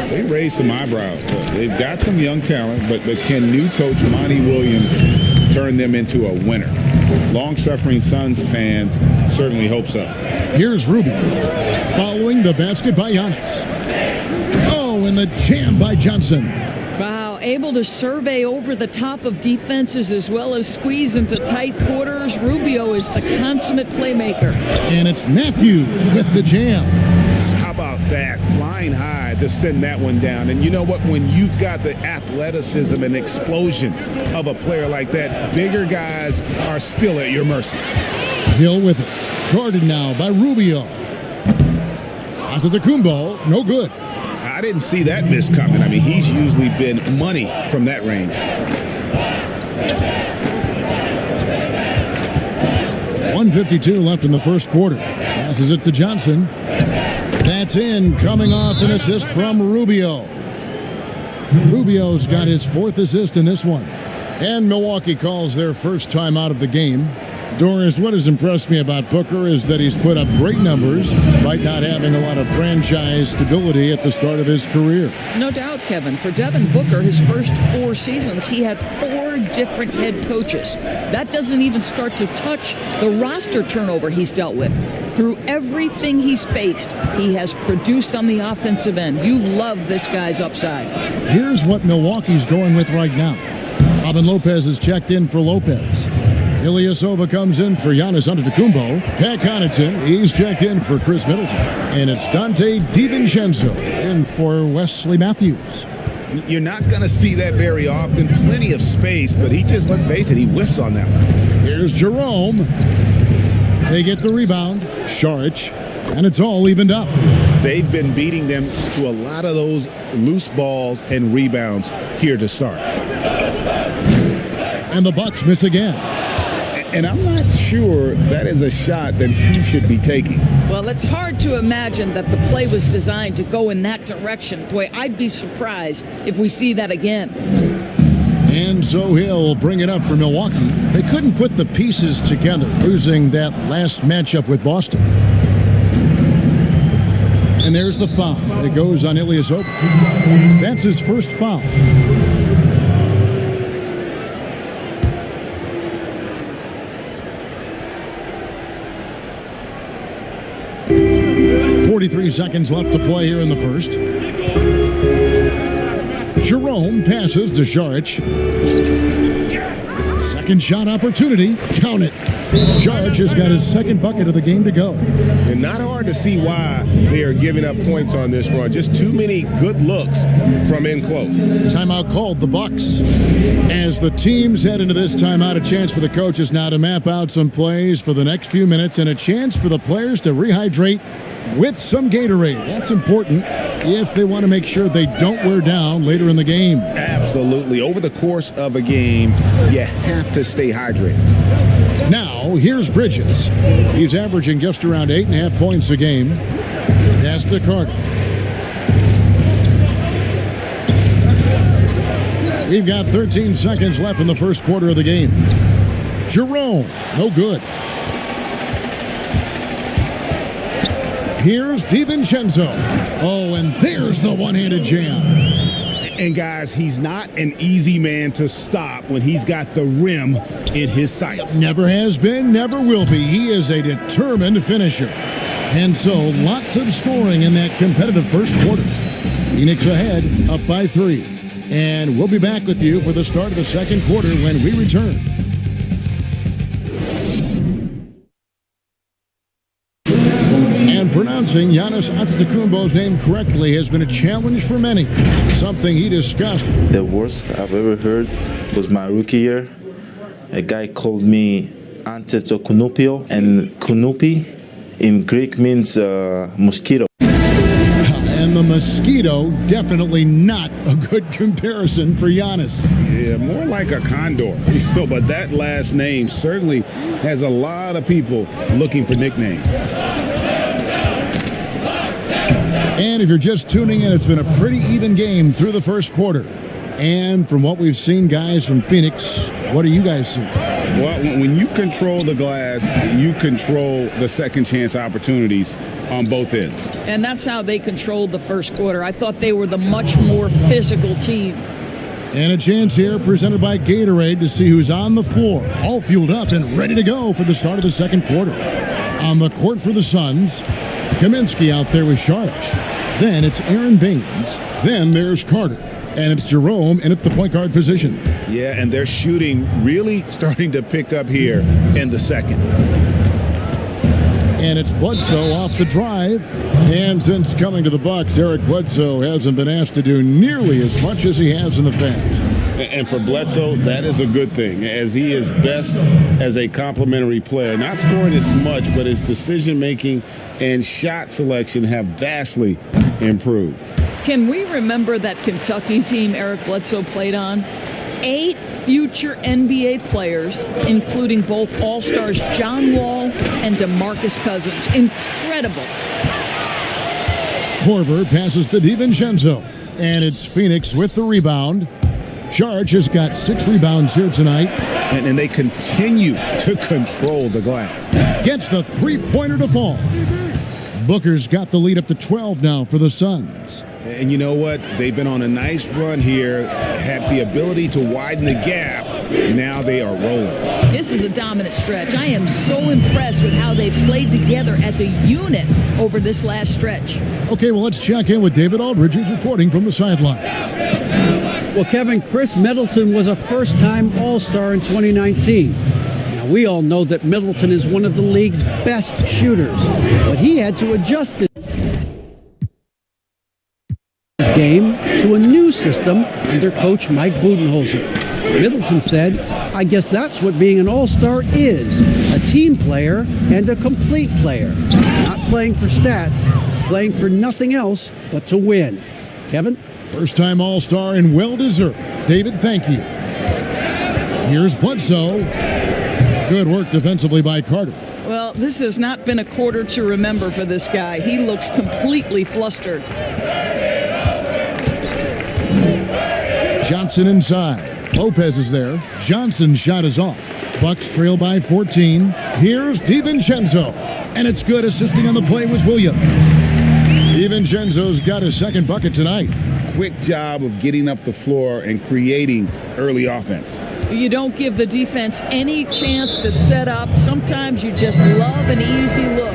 they raised some eyebrows. They've got some young talent, but can new coach Monty Williams turn them into a winner? Long-suffering Suns fans certainly hope so. Here's Rubio, following the basket by Giannis. Oh, and the jam by Johnson. Wow, able to survey over the top of defenses as well as squeeze into tight quarters. Rubio is the consummate playmaker. And it's Matthews with the jam. How about that? Flying high to send that one down. And you know what? When you've got the athleticism and explosion of a player like that, bigger guys are still at your mercy. Hill with it. Guarded now by Rubio. Antetokounmpo, no good. I didn't see that miss coming. I mean, he's usually been money from that range. 1:52 left in the first quarter. Passes it to Johnson. That's in, coming off an assist from Rubio. Rubio's got his 4th assist in this one. And Milwaukee calls their first time out of the game. Doris, what has impressed me about Booker is that he's put up great numbers despite not having a lot of franchise stability at the start of his career. No doubt, Kevin. For Devin Booker, his first 4 seasons, he had 4 different head coaches. That doesn't even start to touch the roster turnover he's dealt with. Through everything he's faced, he has produced on the offensive end. You love this guy's upside. Here's what Milwaukee's going with right now. Robin Lopez is checked in for Lopez. Ilyasova comes in for Giannis Antetokounmpo. Pat Connaughton, he's checked in for Chris Middleton. And it's Dante DiVincenzo in for Wesley Matthews. You're not going to see that very often. Plenty of space, but he just, let's face it, he whiffs on that one. Here's Jerome. They get the rebound. Saric. And it's all evened up. They've been beating them to a lot of those loose balls and rebounds here to start. And the Bucks miss again. And I'm not sure that is a shot that he should be taking. Well, it's hard to imagine that the play was designed to go in that direction. Boy, I'd be surprised if we see that again. And so he'll bring it up for Milwaukee. They couldn't put the pieces together, losing that last matchup with Boston. And there's the foul. It goes on Ilyasova. That's his first foul. 43 seconds left to play here in the first. Jerome passes to Saric. Second shot opportunity. Count it. Saric has got his second bucket of the game to go. And not hard to see why they are giving up points on this run. Just too many good looks from in close. Timeout called, the Bucks. As the teams head into this timeout, a chance for the coaches now to map out some plays for the next few minutes and a chance for the players to rehydrate with some Gatorade. That's important if they want to make sure they don't wear down later in the game. Absolutely. Over the course of a game, you have to stay hydrated. Now, here's Bridges. He's averaging just around 8.5 points a game. Pass to Carter. We've got 13 seconds left in the first quarter of the game. Jerome, no good. Here's DiVincenzo. Oh, and there's the one-handed jam. And guys, he's not an easy man to stop when he's got the rim in his sights. Never has been, never will be. He is a determined finisher. And so, lots of scoring in that competitive first quarter. Phoenix ahead, up by 3. And we'll be back with you for the start of the second quarter when we return. And pronouncing Giannis Antetokounmpo's name correctly has been a challenge for many. Something he discussed. The worst I've ever heard was my rookie year. A guy called me Antetokounmpo, and Kunupi in Greek means mosquito. And the mosquito, definitely not a good comparison for Giannis. Yeah, more like a condor. But that last name certainly has a lot of people looking for nicknames. And if you're just tuning in, it's been a pretty even game through the first quarter. And from what we've seen, guys, from Phoenix, what do you guys see? Well, when you control the glass, you control the second chance opportunities on both ends. And that's how they controlled the first quarter. I thought they were the much more physical team. And a chance here presented by Gatorade to see who's on the floor, all fueled up and ready to go for the start of the second quarter. On the court for the Suns, Kaminsky out there with Saric. Then it's Aaron Baines. Then there's Carter. And it's Jerome in at the point guard position. Yeah, and their shooting really starting to pick up here in the second. And it's Bledsoe off the drive. And since coming to the Bucks, Eric Bledsoe hasn't been asked to do nearly as much as he has in the past. And for Bledsoe, that is a good thing, as he is best as a complementary player. Not scoring as much, but his decision-making and shot selection have vastly improved. Can we remember that Kentucky team Eric Bledsoe played on? 8 future NBA players, including both All-Stars John Wall and DeMarcus Cousins. Incredible. Korver passes to DiVincenzo, and it's Phoenix with the rebound. Charge has got 6 rebounds here tonight. And they continue to control the glass. Gets the three-pointer to fall. Booker's got the lead up to 12 now for the Suns. And you know what? They've been on a nice run here, have the ability to widen the gap. Now they are rolling. This is a dominant stretch. I am so impressed with how they've played together as a unit over this last stretch. Okay, well, let's check in with David Aldridge, who's reporting from the sideline. Well, Kevin, Chris Middleton was a first-time All-Star in 2019. Now, we all know that Middleton is one of the league's best shooters, but he had to adjust his game to a new system under coach Mike Budenholzer. Middleton said, "I guess that's what being an All-Star is, a team player and a complete player. Not playing for stats, playing for nothing else but to win." Kevin? First-time All-Star and well-deserved. David, thank you. Here's Bledsoe. Good work defensively by Carter. Well, this has not been a quarter to remember for this guy. He looks completely flustered. Johnson inside. Lopez is there. Johnson's shot is off. Bucks trail by 14. Here's DiVincenzo. And it's good. Assisting on the play was Williams. DiVincenzo's got his second bucket tonight. Quick job of getting up the floor and creating early offense. You don't give the defense any chance to set up. Sometimes you just love an easy look.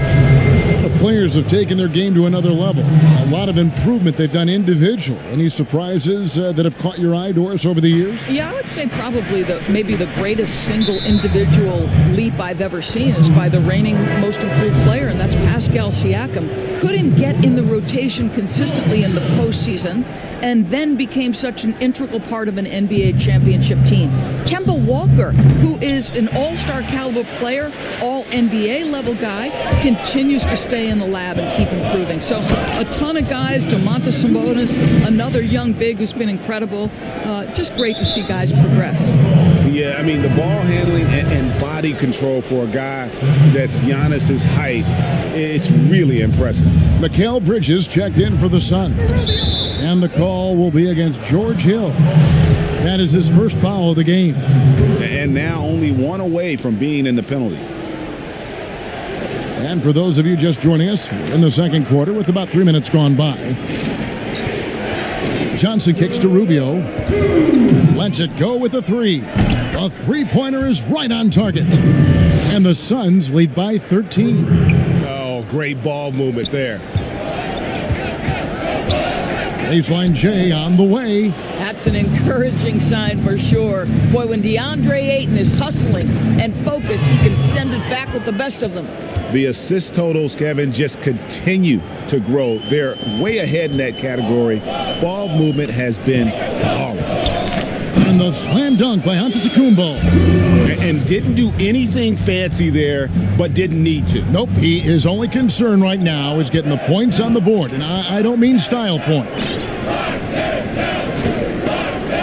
The players have taken their game to another level. A lot of improvement they've done individually. Any surprises that have caught your eye, Doris, over the years? Yeah, I would say probably maybe the greatest single individual leap I've ever seen is by the reigning most improved player, and that's Pascal Siakam. Couldn't get in the rotation consistently in the postseason, and then became such an integral part of an NBA championship team. Kemba Walker, who is an all-star caliber player, all-NBA level guy, continues to stay in the lab and keep improving. So a ton of guys, Domantas Sabonis, another young big who's been incredible. Just great to see guys progress. Yeah, I mean, the ball handling and body control for a guy that's Giannis's height, it's really impressive. Mikal Bridges checked in for the Suns. And the call will be against George Hill. That is his first foul of the game. And now only one away from being in the penalty. And for those of you just joining us, we're in the second quarter with about 3 minutes gone by. Johnson kicks to Rubio. Lets it go with a three. A three-pointer is right on target. And the Suns lead by 13. Oh, great ball movement there. Baseline J on the way. That's an encouraging sign for sure. Boy, when DeAndre Ayton is hustling and focused, he can send it back with the best of them. The assist totals, Kevin, just continue to grow. They're way ahead in that category. Ball movement has been flawless. And the slam dunk by Antetokounmpo. And didn't do anything fancy there, but didn't need to. Nope, his only concern right now is getting the points on the board. And I don't mean style points.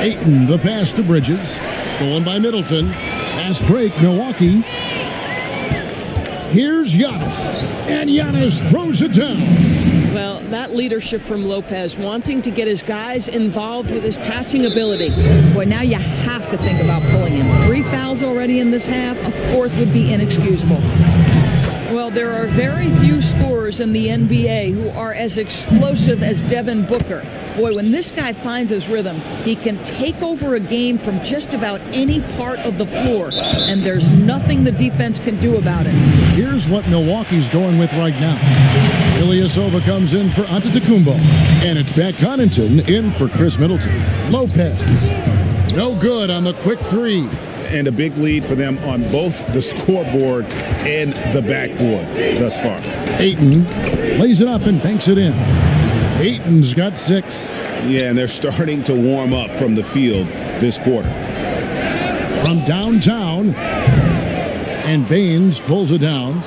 Ayton, the pass to Bridges. Stolen by Middleton. Fast break, Milwaukee. Here's Giannis. And Giannis throws it down. Well, that leadership from Lopez, wanting to get his guys involved with his passing ability. Boy, now you have to think about pulling him. 3 fouls already in this half. A fourth would be inexcusable. Well, there are very few scorers in the NBA who are as explosive as Devin Booker. Boy, when this guy finds his rhythm, he can take over a game from just about any part of the floor, and there's nothing the defense can do about it. Here's what Milwaukee's going with right now. Ilyasova comes in for Antetokounmpo, and it's Pat Connaughton in for Chris Middleton. Lopez, no good on the quick three. And a big lead for them on both the scoreboard and the backboard thus far. Ayton lays it up and banks it in. Ayton's got 6. Yeah, and they're starting to warm up from the field this quarter. From downtown, and Baines pulls it down.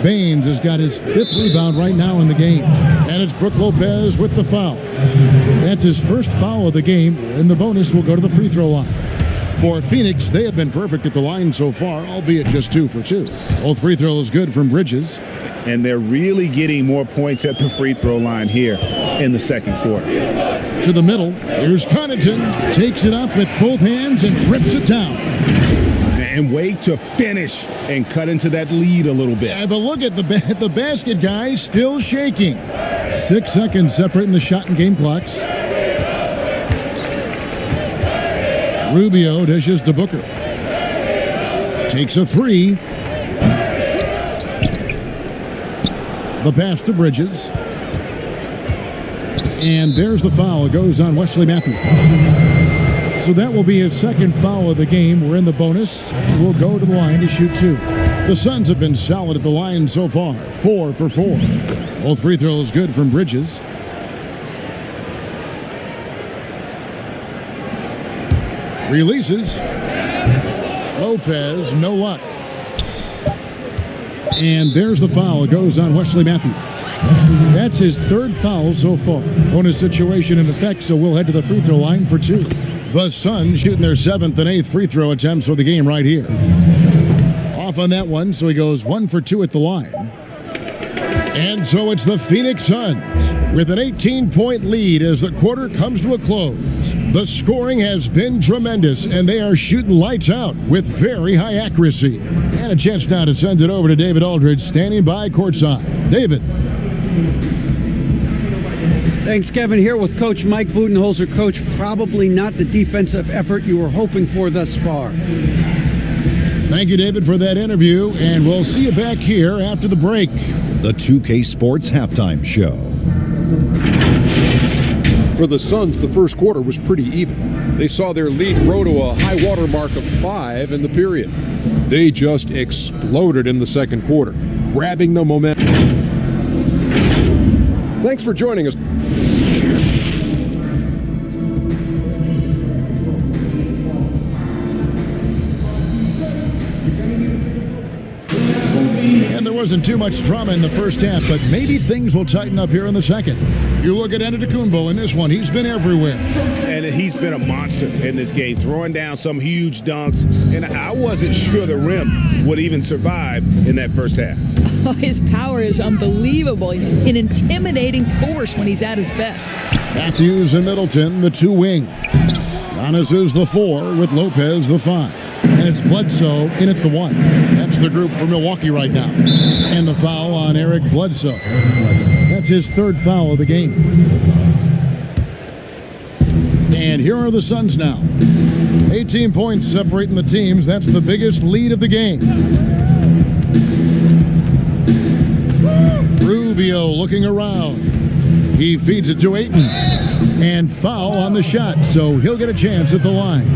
Baines has got his 5th rebound right now in the game. And it's Brook Lopez with the foul. That's his first foul of the game, and the bonus will go to the free throw line. For Phoenix, they have been perfect at the line so far, albeit just 2 for 2. Both free throws good from Bridges. And they're really getting more points at the free throw line here in the second quarter. To the middle, here's Connaughton. Takes it up with both hands and rips it down. And wait to finish and cut into that lead a little bit. Yeah, but look at the basket, guys, still shaking. 6 seconds separating the shot and game clocks. Rubio dishes to Booker. Takes a 3. The pass to Bridges. And there's the foul. It goes on Wesley Matthews. So that will be his second foul of the game. We're in the bonus. We'll go to the line to shoot 2. The Suns have been solid at the line so far. 4 for 4. Both free throws good from Bridges. Releases. Lopez, no luck. And there's the foul. It goes on Wesley Matthews. That's his 3rd foul so far. Bonus situation in effect, so we'll head to the free throw line for 2. The Suns shooting their 7th and 8th free throw attempts for the game right here. Off on that one, so he goes 1 for 2 at the line. And so it's the Phoenix Suns with an 18-point lead as the quarter comes to a close. The scoring has been tremendous, and they are shooting lights out with very high accuracy. And a chance now to send it over to David Aldridge, standing by courtside. David. Thanks, Kevin. Here with Coach Mike Budenholzer. Coach, probably not the defensive effort you were hoping for thus far. Thank you, David, for that interview, and we'll see you back here after the break. The 2K Sports Halftime Show. For the Suns, the first quarter was pretty even. They saw their lead grow to a high water mark of 5 in the period. They just exploded in the second quarter, grabbing the momentum. Thanks for joining us. And there wasn't too much drama in the first half, but maybe things will tighten up here in the second. You look at Antetokounmpo in this one. He's been everywhere. And he's been a monster in this game, throwing down some huge dunks. And I wasn't sure the rim would even survive in that first half. Oh, his power is unbelievable. An intimidating force when he's at his best. Matthews and Middleton, the 2 wing. Giannis is the 4 with Lopez the 5. And it's Bledsoe in at the 1. That's the group for Milwaukee right now. And the foul on Eric Bledsoe. That's his 3rd foul of the game. And here are the Suns now. 18 points separating the teams. That's the biggest lead of the game. Rubio looking around. He feeds it to Ayton. And foul on the shot, so he'll get a chance at the line.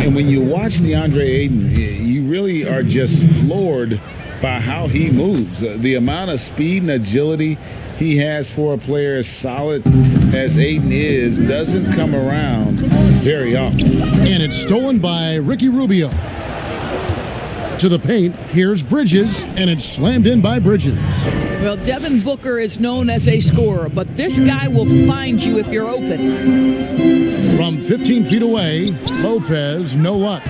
And when you watch DeAndre Ayton, you really are just floored by how he moves. The amount of speed and agility he has for a player as solid as Ayton is doesn't come around very often. And it's stolen by Ricky Rubio. To the paint, here's Bridges, and it's slammed in by Bridges. Well, Devin Booker is known as a scorer, but this guy will find you if you're open. From 15 feet away, Lopez, no luck.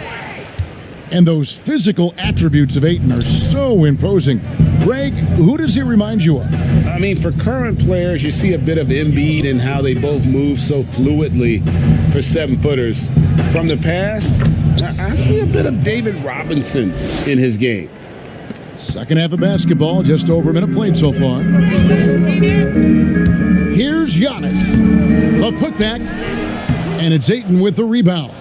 And those physical attributes of Ayton are so imposing. Greg, who does he remind you of? I mean, for current players, you see a bit of Embiid and how they both move so fluidly for 7-footers. From the past, I see a bit of David Robinson in his game. Second half of basketball, just over a minute played so far. Here's Giannis. A putback, and it's Ayton with the rebound.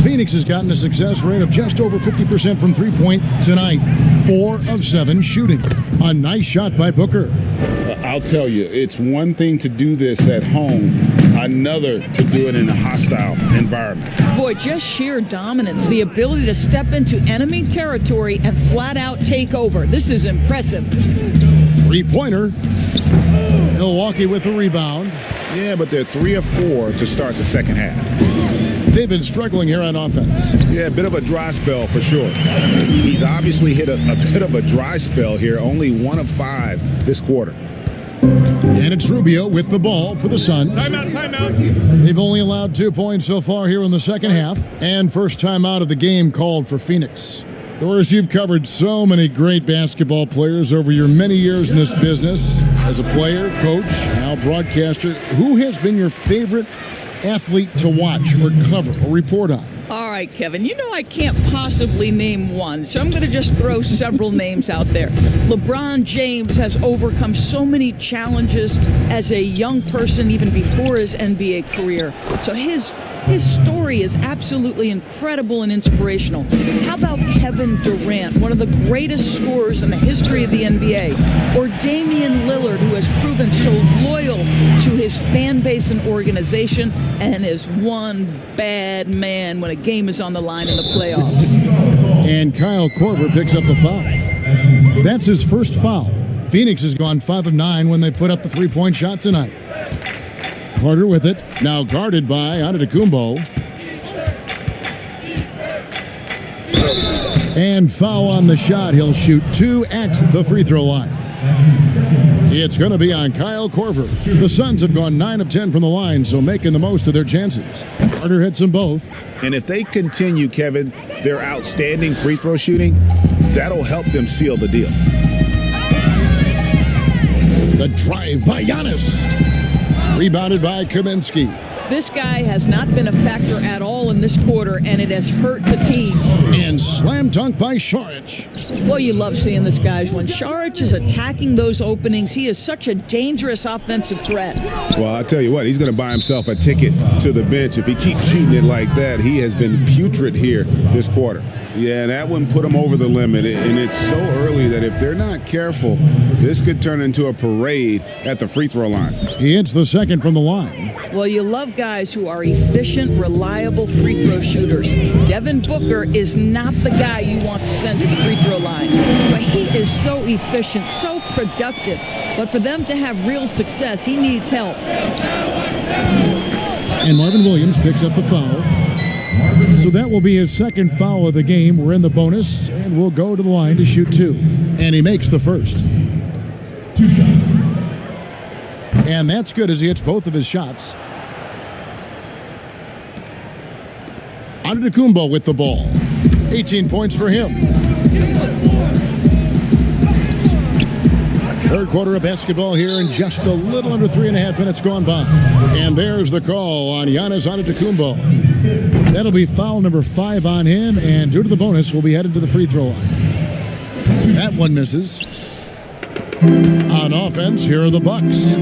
Phoenix has gotten a success rate of just over 50% from three-point tonight. 4 of 7 shooting. A nice shot by Booker. I'll tell you, it's one thing to do this at home, another to do it in a hostile environment. Boy, just sheer dominance, the ability to step into enemy territory and flat out take over. This is impressive. Three-pointer. Milwaukee with the rebound. Yeah, but they're 3 of 4 to start the second half. They've been struggling here on offense. Yeah, a bit of a dry spell for sure. He's obviously hit a bit of a dry spell here, only 1 of 5 this quarter. And it's Rubio with the ball for the Suns. Timeout. They've only allowed 2 points so far here in the second half. And first timeout of the game called for Phoenix. Doris, you've covered so many great basketball players over your many years in this business. As a player, coach, now broadcaster, who has been your favorite athlete to watch or cover or report on? All right, Kevin, you know I can't possibly name one, so I'm going to just throw several names out there. LeBron James has overcome so many challenges as a young person, even before his NBA career. So his story is absolutely incredible and inspirational. How about Kevin Durant, one of the greatest scorers in the history of the NBA? Or Damian Lillard, who has proven so loyal to his fan base and organization and is one bad man when a game is on the line in the playoffs. And Kyle Korver picks up the foul. That's his first foul. Phoenix has gone 5 of 9 when they put up the three-point shot tonight. Carter with it, now guarded by Antetokounmpo. And foul on the shot. He'll shoot 2 at the free throw line. It's going to be on Kyle Korver. The Suns have gone 9 of 10 from the line, so making the most of their chances. Carter hits them both. And if they continue, Kevin, their outstanding free throw shooting, that'll help them seal the deal. The drive by Giannis. Rebounded by Kaminsky. This guy has not been a factor at all in this quarter, and it has hurt the team. And slam dunk by Saric. Well, you love seeing this, guys. When Saric is attacking those openings, he is such a dangerous offensive threat. Well, I'll tell you what, he's going to buy himself a ticket to the bench. If he keeps shooting it like that, he has been putrid here this quarter. Yeah, that one put him over the limit, and it's so early that if they're not careful, this could turn into a parade at the free throw line. He hits the second from the line. Well, you love guys who are efficient, reliable free throw shooters. Devin Booker is not the guy you want to send to the free throw line. But he is so efficient, so productive. But for them to have real success, he needs help. And Marvin Williams picks up the foul. So that will be his second foul of the game. We're in the bonus, and we'll go to the line to shoot 2. And he makes the first. 2 shots. And that's good as he hits both of his shots. Antetokounmpo with the ball. 18 points for him. Third quarter of basketball here, and just a little under 3.5 minutes gone by. And there's the call on Giannis Antetokounmpo. That'll be foul number 5 on him, and due to the bonus, we'll be headed to the free throw line. That one misses. On offense, here are the Bucks.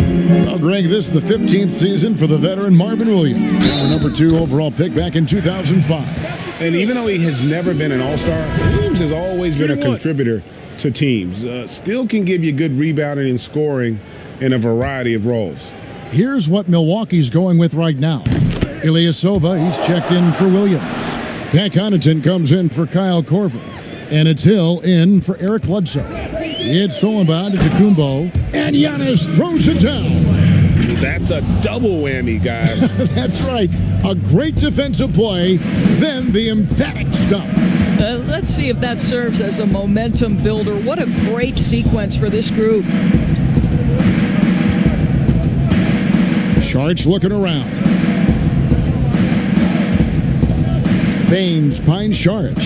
Well, Greg, this is the 15th season for the veteran Marvin Williams, our number 2 overall pick back in 2005. And even though he has never been an all-star, Williams has always been a contributor to teams. Still can give you good rebounding and scoring in a variety of roles. Here's what Milwaukee's going with right now. Ilyasova, he's checked in for Williams. Pat Connaughton comes in for Kyle Korver. And it's Hill in for Eric Bledsoe. It's stolen by Antetokounmpo, and Giannis throws it down. That's a double whammy, guys. That's right. A great defensive play, then the emphatic stuff. Let's see if that serves as a momentum builder. What a great sequence for this group. Saric looking around. Baines finds Saric.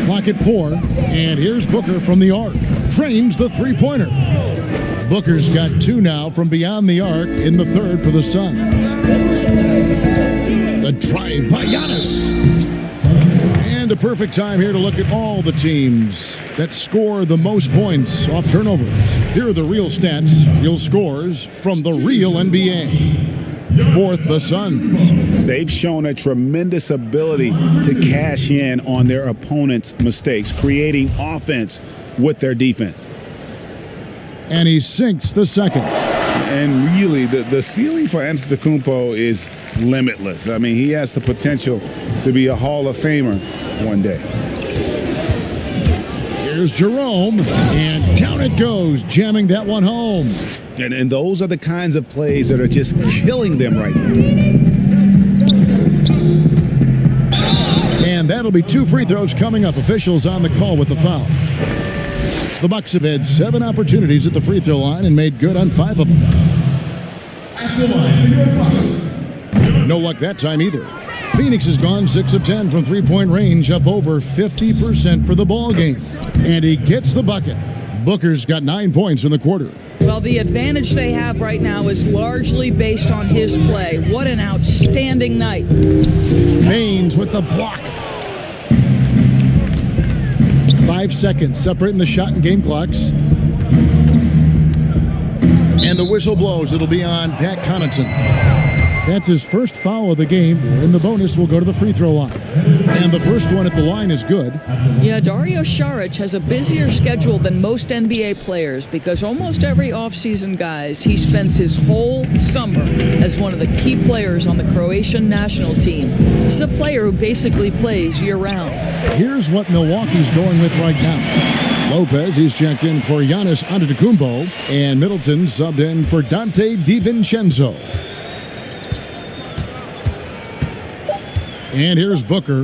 Clock at 4, and here's Booker from the arc. Trains the three-pointer. Booker's got 2 now from beyond the arc in the third for the Suns. The drive by Giannis. And a perfect time here to look at all the teams that score the most points off turnovers. Here are the real stats, real scores from the real NBA. Fourth, the Suns. They've shown a tremendous ability to cash in on their opponent's mistakes, creating offense with their defense. And he sinks the second. And really, the ceiling for Antetokounmpo is limitless. I mean, he has the potential to be a Hall of Famer one day. Here's Jerome, and down it goes, jamming that one home. And those are the kinds of plays that are just killing them right now. And that'll be 2 free throws coming up. Officials on the call with the foul. The Bucks have had 7 opportunities at the free throw line and made good on 5 of them. at the line for your Bucks. No luck that time either. Phoenix has gone 6 of 10 from three-point range, up over 50% for the ball game. And he gets the bucket. Booker's got 9 points in the quarter. Well, the advantage they have right now is largely based on his play. What an outstanding night. Baines with the block. 5 seconds separating the shot and game clocks. And the whistle blows. It'll be on Pat Connaughton. That's his first foul of the game, and the bonus will go to the free throw line. And the first one at the line is good. Yeah, Dario Saric has a busier schedule than most NBA players because almost every offseason, guys, he spends his whole summer as one of the key players on the Croatian national team. He's a player who basically plays year-round. Here's what Milwaukee's going with right now. Lopez, he's checked in for Giannis Antetokounmpo, and Middleton subbed in for Dante DiVincenzo. And here's Booker.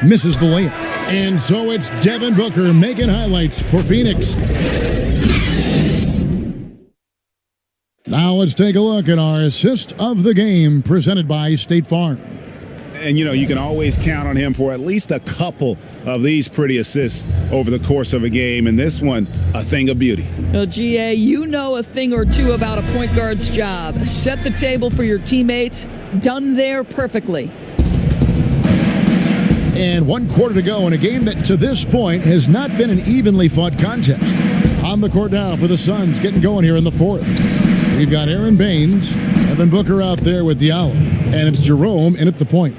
Misses the layup. And so it's Devin Booker making highlights for Phoenix. Now let's take a look at our assist of the game presented by State Farm. And, you can always count on him for at least a couple of these pretty assists over the course of a game. And this one, a thing of beauty. Well, GA, you know a thing or two about a point guard's job. Set the table for your teammates. Done there perfectly. And 1 quarter to go in a game that to this point has not been an evenly fought contest. On the court now for the Suns, getting going here in the fourth. We've got Aaron Baines, Devin Booker out there with Diallo, and it's Jerome in at the point.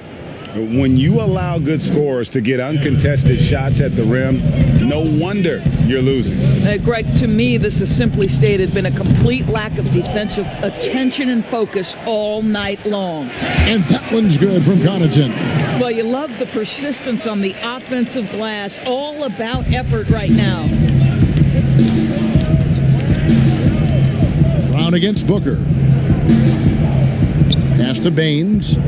When you allow good scorers to get uncontested shots at the rim, no wonder you're losing. Greg, to me, this has simply stated been a complete lack of defensive attention and focus all night long. And that one's good from Connaughton. Well, you love the persistence on the offensive glass. All about effort right now. Brown against Booker. Pass to Baines.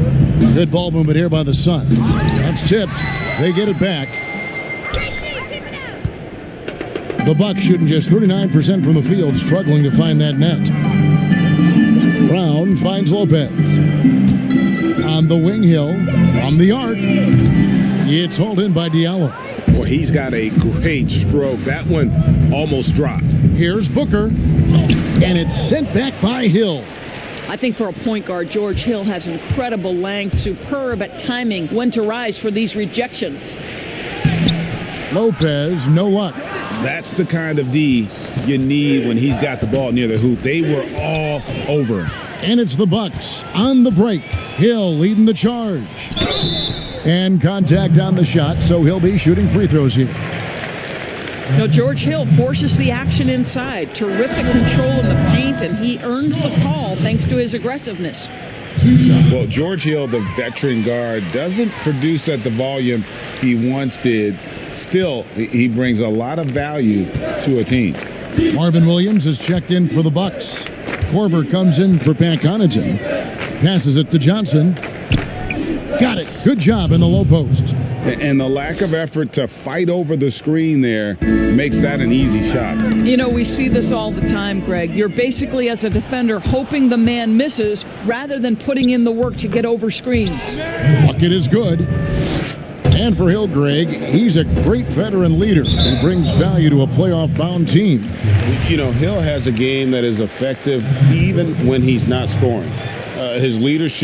Good ball movement here by the Suns. That's tipped. They get it back. The Bucks shooting just 39% from the field, struggling to find that net. Brown finds Lopez. On the wing, Hill from the arc. It's hauled in by Diallo. Well, he's got a great stroke. That one almost dropped. Here's Booker. And it's sent back by Hill. I think for a point guard, George Hill has incredible length, superb at timing, when to rise for these rejections. Lopez, no luck. That's the kind of D you need when he's got the ball near the hoop. They were all over him. And it's the Bucks on the break. Hill leading the charge. And contact on the shot, so he'll be shooting free throws here. Now, George Hill forces the action inside. Terrific control in the paint, and he earns the call thanks to his aggressiveness. Well, George Hill, the veteran guard, doesn't produce at the volume he once did. Still, he brings a lot of value to a team. Marvin Williams is checked in for the Bucks. Corver comes in for Pat Connaughton. Passes it to Johnson. Got it. Good job in the low post. And the lack of effort to fight over the screen there makes that an easy shot. We see this all the time, Greg. You're basically, as a defender, hoping the man misses rather than putting in the work to get over screens. Bucket is good. And for Hill, Greg, he's a great veteran leader who brings value to a playoff-bound team. Hill has a game that is effective even when he's not scoring. His leadership